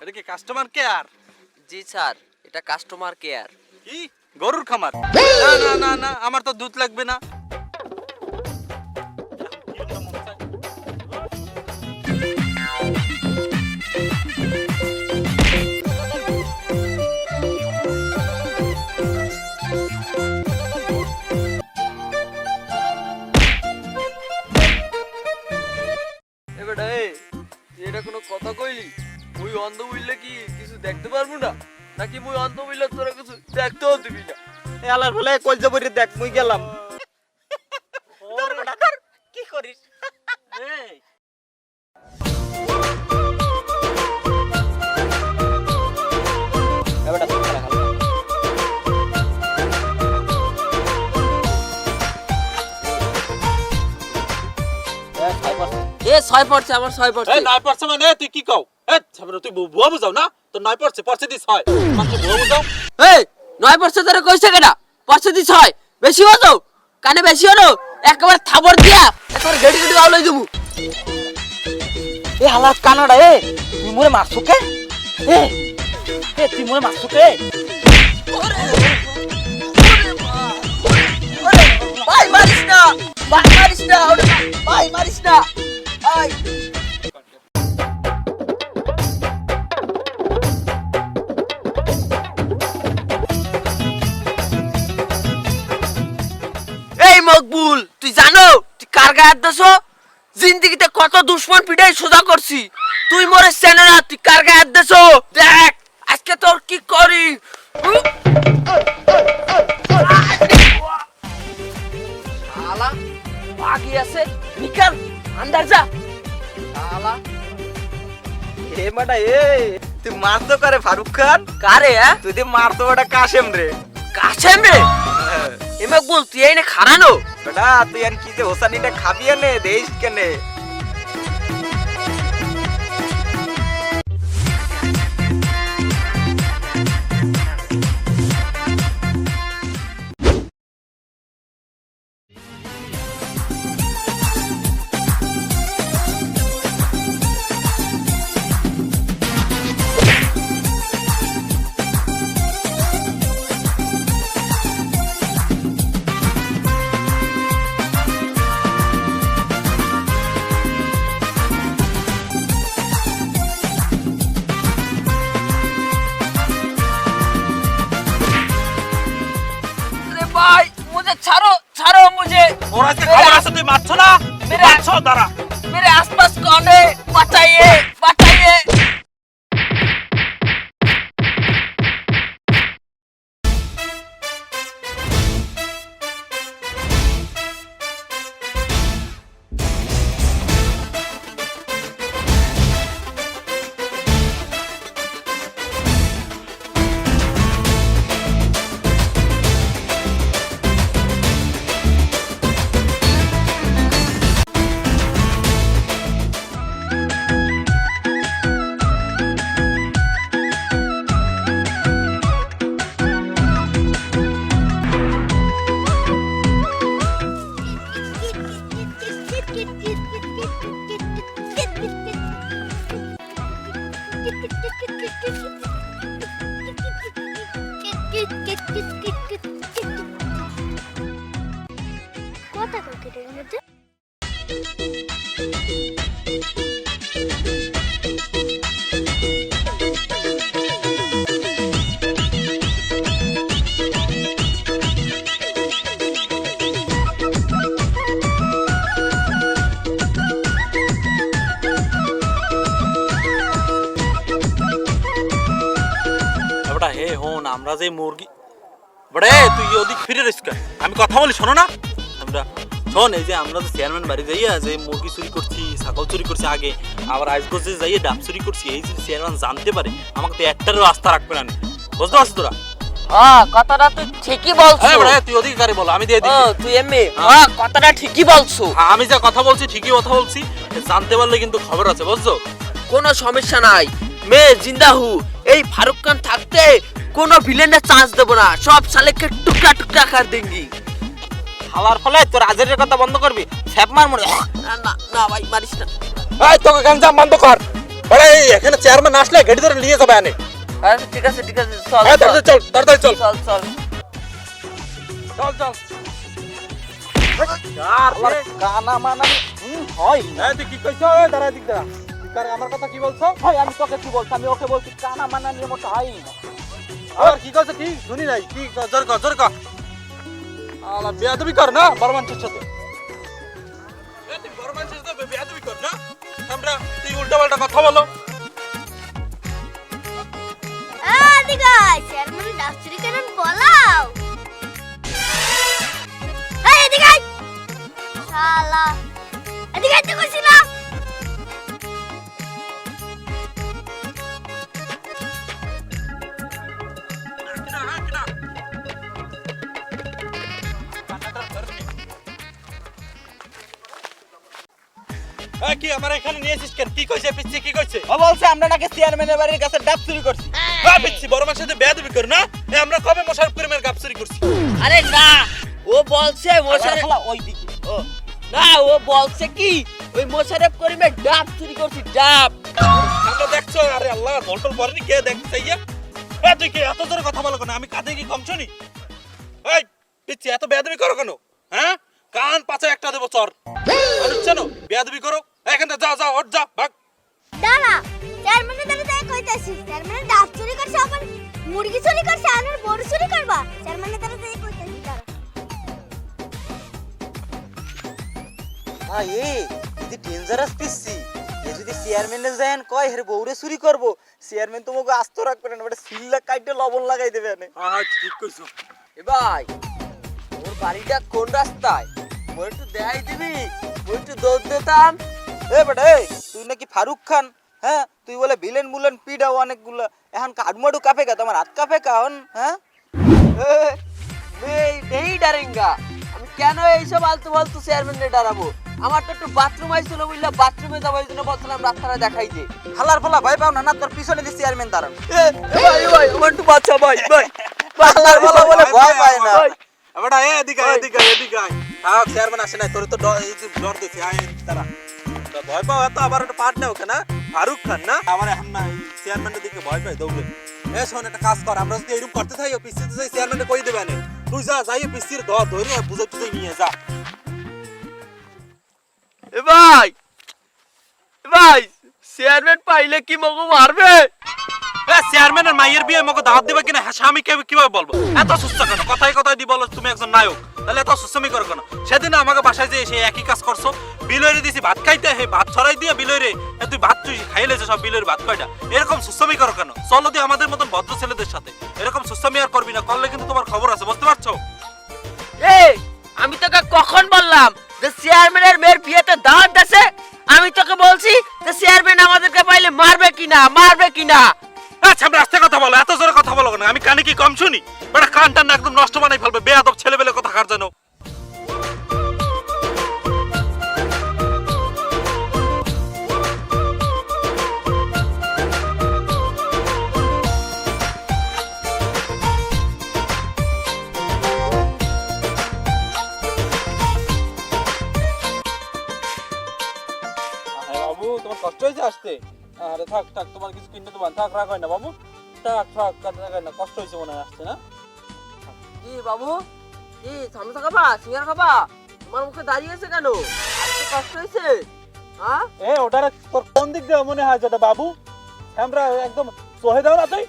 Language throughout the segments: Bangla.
এটা কি কাস্টমার কেয়ার? জি স্যার, এটা কাস্টমার কেয়ার। কি গরুর খামার? না না না না, আমার তো দুধ লাগবে না। এবারে এটা কোনো কথা কইলি? মুই অন্ধ বইলে কি কিছু দেখতে পারবো না, নাকি মুই অন্ধ বইলে তোরা কিছু দেখতেও দিবি না? এ আলার ফলে কলজা বইরে দেখ, মুই গেলাম। কি করিস? এবারে তো খেলা খেলা। এ 6 পড়ছে, আমার 6 পড়ছে। এই 9 পড়ছে মানে তুই কি কও? এ ছাবরে তুই বুয়া বুঝাও না? তো 9 পড়ছে, পড়ছে দি 6। মাত্র বুয়া বুঝাও। এই 9 পড়ছে তোরে কইছে কেডা? পড়ছে দি 6। বেশি হলো? কানে বেশি হলো? একবার থাবর দিয়া একবার গেটি গেটি আউলাই দেবো। এ হালাত কানাডা তুই মোরে মারছো কে? এ তুই মোরে মারছো কে? ভাই মারিস না, ভাই মারিস না, ভাই মারিস না। ভাই এই মকবুল, তুই জানো তুই কার গায়ে হাত দিছো? জিন্দেগিতে কত দুশ্মন পিটাই সোজা করছি, তুই মরে চেনে না তুই কার গায়ে হাত দিছো। দেখ আজকে তোর কি করি। শালা বাগি আছে, নিকাল আন্দার যা। শালা এ মাটা তুই মারতো করে ফারুক খান? কারে তুই দি মারতো ওটা কাশেম রে। কাছেম রে? এ মকবুল তুই এই না খারানো বেটা তুই আর কি যে হোসানিটা খাবি এনে দেশ কেনে? अरे भाई मुझे छोड़ो, छोड़ो मुझे। ওর আজকে খবর আছে তুই মারছো না? মেরে- মারছো দাঁড়া। मेरे आसपास कौन है? बताइए, बताइए। কথা কেটের মধ্যে এবড়া হে হন আমরা যে মুরগি বড়ে তুই ওদিক ফিরে রিস্ক আমি কথা বলি শোনো না। আমরা শোন এই যে আমরা যে চেয়ারম্যান বাড়ি যাইয়া যে মুরগি চুরি করছি, ছাগল চুরি করছি আগে, আবার আইসগঞ্জে যাইয়ে ডাব চুরি করছি, এই যে চেয়ারম্যান জানতে পারে আমাকে তো একটারও আস্থা রাখবে না। বুঝতে পারছিস তোরা? হ্যাঁ কথাটা তুই ঠিকই বলছো। হ্যাঁ বড়ে তুই ওদিকে গাড়ি বল, আমি দিয়ে ও দিই। তুই এমনি হ্যাঁ কথাটা ঠিকই বলছো। আমি যা কথা বলছি ঠিকই কথা বলছি, জানতে পারলে কিন্তু খবর আছে বুঝছো? কোনো সমস্যা নাই, মে জিন্দা হু। এই ফারুক খান থাকতে কোনো ভিলেনের চান্স দেব না, সব সালেকে টুকরা টুকরা कर देंगे। হালার ফলে তোর আজের কথা বন্ধ করবি, ছ্যাপ মার মরে। না না না ভাই মারিস না। এই তোকে গাঞ্জাম বন্ধ কর। বড় এই এখানে চেয়ারম্যান আসলে গাড়ি ধরে নিয়ে যাবে আনে। আচ্ছা ঠিক আছে চল হ্যাঁ তাড়াতাড়ি চল তাড়াতাড়ি চল চল চল চল চল আল্লাহর কানা মানা হয় না। এই তুই কি কইছ? এই দাঁড়া দিক দাঁড়া, তুই কার আমার কথা কি বলছ? ভাই আমি তোকে কি বলছি, আমি ওকে বলছি কানা মানা নিয়ে মোটা হয় না। আর কি কইছ? কি শুনি নাই, কি জোর কর জোর কর। আলা বেয়াদবি কর না বড় মানুষের সাথে। এই তুই বড় মানুষের সাথে বেয়াদবি কর না, আমরা তুই উল্টা পাল্টা কথা বলো। এদিকে চেয়ারম্যান ডাক্তারি কেন বলাও এদিকে শালা এদিকে তো কইছি না এই কি আমার এখানে নিয়ে এসেছিস কেন? কি কইছে পিচ্ছি, কি কইছে? ও বলছে আমরা নাকি চেয়ারম্যানের বাড়ির কাছে ডাব চুরি করছি। হ্যাঁ পিচ্ছি বড় মানুষের সাথে বেয়াদবি কর না। এই আমরা কবে মোশাররফ করিমের গাব চুরি করছি? আরে না ও বলছে মোশাররফ শালা ওই দিকে ও না ও বলছে কি ওই মোশাররফ করিমের ডাব চুরি করছি ডাব। আমরা দেখছো? আরে আল্লাহ দলটল পরেনি কে দেখছে ইয়া? এই তুই কি এত জোরে কথা বলো কেন? আমি কাঁধে কি কম শুনি? এই পিচ্ছি এত বেয়াদবি করো কেন? হ্যাঁ কান পাছে একটা দেবো চর। বুঝছো না বেয়াদবি করো। এখানে যা যা ওঠ যা ভাগ। দাঁড়া চেয়ারম্যানের দ্বারা তাই কইতাছি চেয়ারম্যানের ডাব চুরি করছে আবার মুরগি চুরি করছে আর বড় চুরি করবা চেয়ারম্যানের দ্বারা তাই কইতাছি দাঁড়া এই যদি ডেঞ্জারাস পিসি এ যদি চেয়ারম্যানে যায়ন কয় হের বউরে চুরি করব, চেয়ারম্যান তোমাকে আস্ত রাখবে না, ওটা সিল্লা কাইটে লবণ লাগাই দেবে আনে। হ্যাঁ ঠিক কইছো। এ ভাই ওর বাড়িটা কোন রাস্তায় ওর একটু দেখাই দিবি, ওর একটু দৌড় দিতাম। এ বেটা এই তুই নাকি ফারুক খান? হ্যাঁ তুই বলে ভিলেন মুলেন পিডাও অনেকগুলো, এখন কাঠমাডু কাপে কা তোমার হাত কাপে কান? হ্যাঁ এই ডারেঙ্গা আমি কেন এইসব আলতু ফালতু চেয়ারম্যানকে ডারাবো? আমার তো একটু বাথরুম আইছিল বুঝলা, বাথরুমে যাবো এই জন্য বলছিলাম রাস্তাটা দেখাই দে। হালার ফালা ভয় পাও না, না তোর পিছনে দিয়ে চেয়ারম্যান দাঁড়ান। ভাই আমার একটু বাচ্চা ভাই ভাই হালার ফালা বলে ভয় পায় না। এবারে এদিকে এদিকে এদিকে আয়। হ্যাঁ চেয়ারম্যান আসে নাই, তোর তো ডর দিছি। আয় তারা ভয় পাও এত, আবার একটা পার্ট নাও কেন? ফারুক খান না আমার এখন না চেয়ারম্যানের দিকে ভয় পাই দৌড়ে। এ শোন একটা কাজ কর, আমরা যদি এরকম করতে থাকি পিসিতে যাই চেয়ারম্যানে কই দেবে না। তুই যা যাই পিসির ধরে বুঝে তুই নিয়ে যা। এ ভাই চেয়ারম্যান পাইলে কি মগো মারবে? চেয়ারম্যানের মাইয়ের বিয়ে আমাকে দাওয়াত দিবে কিনা হ্যাঁ আমি কিভাবে বলবো? এত সুস্থ কেন? কথাই কথাই দি বলো তুমি একজন নায়ক, তাহলে এত সুস্থমি করো কেন? সেদিন আমাকে বাসায় যে এসে একই কাজ করছো, বিলয়রে দিছি ভাত খাইতে, হে ভাত ছড়াই দিয়ে বিলয়রে তুই ভাত তুই খাইলেছে সব বিলয়ের ভাত কয়টা। এরকম সুস্থমি করো কেন? চলো দি আমাদের মতন ভদ্র ছেলেদের সাথে এরকম সুস্থমি আর করবি না, করলে কিন্তু তোমার খবর আছে, বুঝতে পারছো? এই আমি তোকে কখন বললাম যে চেয়ারম্যানের মেয়ের বিয়েতে দাওয়াত দেছে? আমি তোকে বলছি যে চেয়ারম্যান আমাদেরকে পাইলে মারবে কিনা। আচ্ছা আমরা আস্তে কথা বলো, এত জোরে কথা বলো কেন? আমি কানে কি কম শুনি? বেটা কান টান না একদম নষ্ট বানাই ফেলবে, বেয়াদব ছেলেবেলে কথা কার জানো? বাবু তোমার কষ্ট হয়েছে আসতে? আরে থাক থাক, তোমার কিছু কিনে দেবো, থাক রাখ হয় না বাবু, থাক থাক না, কষ্ট হয়েছে মনে হয় আসতে না? কি বাবু কি সামোসা খাবা, সিঙ্গারা খাবা? তোমার মুখে দাঁড়িয়েছে কেন? আজকে কষ্ট হয়েছে? হ্যাঁ ওটার তোর কোন দিক দিয়ে মনে হয় যেটা বাবু? আমরা একদম সহে দাও না তুই,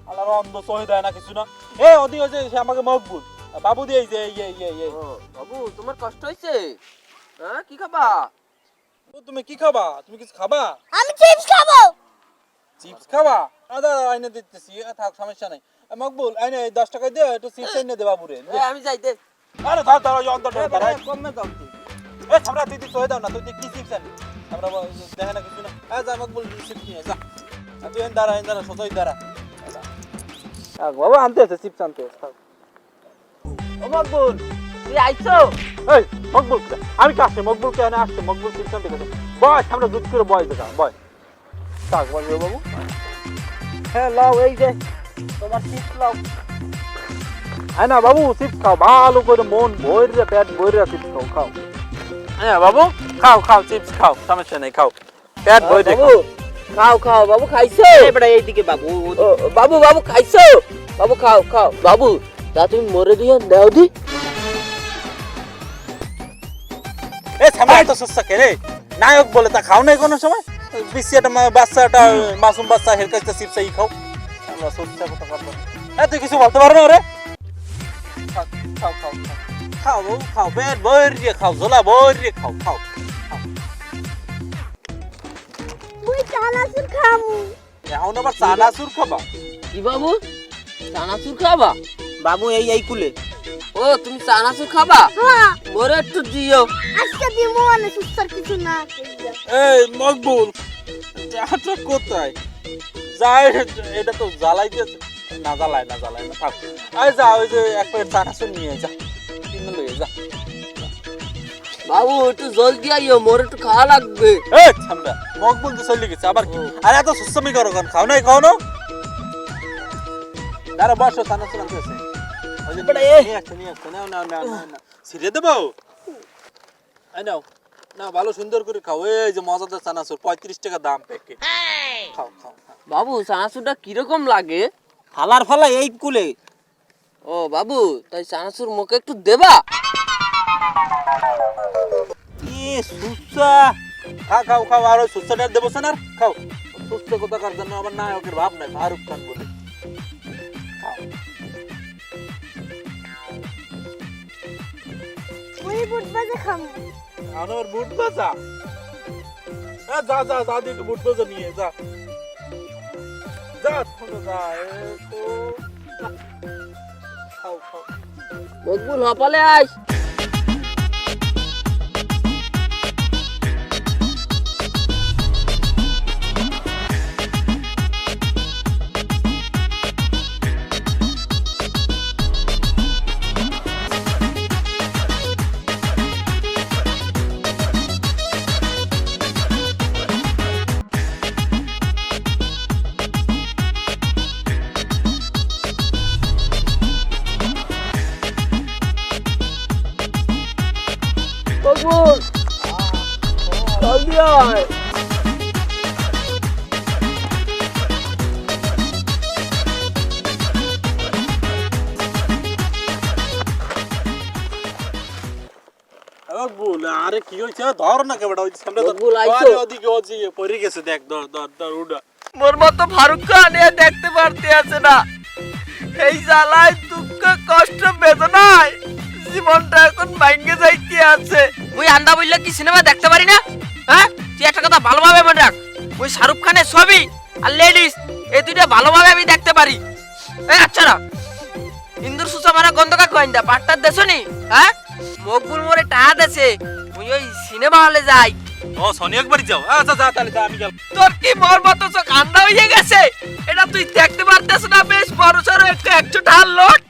আল্লাহ অন্ধ সহে দেয় না কিছু না। ওদি হয়েছে সে আমাকে মকবুল বাবু দিয়ে যে ও, বাবু তোমার কষ্ট হয়েছে? হ্যাঁ কি খাবা? তুমি কি খাবা? তুমি কিছু খাবা? আমি চিপস খাবো চিপস খাবা? দাদা আইনে দিতেছি, থাক সমস্যা নাই। মকবুল আইনে 10 টাকা দিয়ে একটু চিপস এনে দে বাবুরে। আমি যাই দে। আরে ধর ধর অন্তর ধর। কমে দাও তুই। আমরা তুই সহে দাও না, তুই কি চিপস আনি? আমরা দেখে না কিছু না। যা মকবুল চিপস নিয়ে যা। তুই এন দাঁড়া সোজাই দাঁড়া। বাবা আনতে আছে চিপস আনতে আছে। ও মকবুল তুই আইছো? এই মকবুল আমি কাছে মকবুল কে আসছে, মকবুল চিপস আনতে গেছে। বয় আমরা দুধ করে বয় দেখা বয়। থাক বলবে বাবু। হ্যাঁ লাও এই যে তোমার চিপস লাও। হ্যাঁ না বাবু চিপস খাও ভালো করে, মন ভরে পেট ভরে চিপস খাও। হ্যাঁ বাবু খাও চিপস খাও, সমস্যা নেই খাও, পেট ভরে বাবু খাও খাও বাবু, খাইছো? এবারে এইদিকে বাবু ও, বাবু বাবু খাইছো? বাবু খাও খাও। বাবু তা তুমি মরে দিয়ে দাও দি। এ সামনে তো সুস্সা কে রে, নায়ক বলে তা খাও নাই কোনো সময়? বিসিয়াটা বাচ্চাটা মাসুম বাচ্চা হের কাছে চিপস এই খাও, আমরা সুস্সা কথা বলবো। এ তুই কিছু বলতে পারো না রে? খাও খাও খাও খাও বাবু, খাও, পেট ভরিয়ে খাও, ঝোলা ভরিয়ে খাও, খাও। মুই চানাচুর খামু। এখন আবার চানাচুর খাবা? কি বাবু, চানাচুর খাবা? বাবু এই কুলে ও তুমি চানাচুর খাবা? হ্যাঁ মোরে একটু দিও। আজকে দিমু মানে সুস্তার কিছু না কইয়া। এই মকবুল, এটা কোথায় যায়? এটা তো জ্বালাইতেছে না, জ্বালায় না, জ্বালায় না, থাক। আয় যা, ওই যে এক প্লেট চানাচুর নিয়ে যা, কিনে লয়ে যা। বাবু একটু জলদি আইও, মোরে একটু খাওয়া লাগবে। এই ঠান্ডা, মকবুল তো চলে গেছে আবার কি? আরে এত সুস্বামি করো কেন? খাও নাই, খাও না? দাঁড়া বসো, চানাচুর আনতে আছে। ওই যে নিয়ে আসছে, নিয়ে আসছে, নাও নাও নাও নাও, নাও। ছিঁড়ে দেবো? এই নাও, না ভালো সুন্দর করে খাও। এই যে মজাদার চানাচুর, 35 টাকা দাম প্যাকেট। খাও খাও খাও। বাবু চানাচুরটা কিরকম লাগে? ফালার ফালা এই কুলে। ও বাবু তাই চানাচুর মুখে একটু দেবা? এ সুস্সা, খাও খাও খাও, আর ওই সুস্সাটা দেবো না, খাও। সুস্সা কোথাকার জন্য আবার নায়কের ভাব নাই, শাহরুখ খান বলে। খাও। মুই বুট বাজে খামু। আমার বুট বাজা, যা যা যা, দিয়ে একটু বুট বাজা নিয়ে যা, যা শোনো, যা। যা। খাও খাও। মকবুল হপালে আইস। মকবুল জলদি আয়। মকবুল, আরে কি হয়েছে? ধর না কেবড়া, ওই সামনে ধর। মকবুল, আইছো? আরে ওদিকে ওদিকে পড়ে গেছে, দেখ, ধর ধর ধর, উড়া। মোর মতো ফারুক খান এ দেখতে পারতে আছে না। এই জ্বালায় দুঃখ কষ্ট বেদনায় জীবনটা এখন ভাঙ্গে যাইতে আছে। মুই আন্দা বললে কি সিনেমা দেখতে পারি না? হ্যাঁ, তুই একটা কথা ভালোভাবে মনে রাখ, ওই শাহরুখ খানের ছবি আর লেডিস এই দুইটা ভালোভাবে আমি দেখতে পারি। এই আচ্ছা না, ইন্দুর সুসা মারা গন্ধকা কইন্দা পাট্টার দেছো নি? হ্যাঁ, মকবুল মোরে টাহা দেছে, মুই ওই সিনেমা হলে যাই। ও শনি একবারই যাও। আচ্ছা যা, তাহলে যা, আমি গেলাম। তোর কি মোর মতো চোখ আন্দা হয়ে গেছে? এটা তুই দেখতে পারতেছ না? বেশ বড় সড়ো একটা 100 টাকার লোট।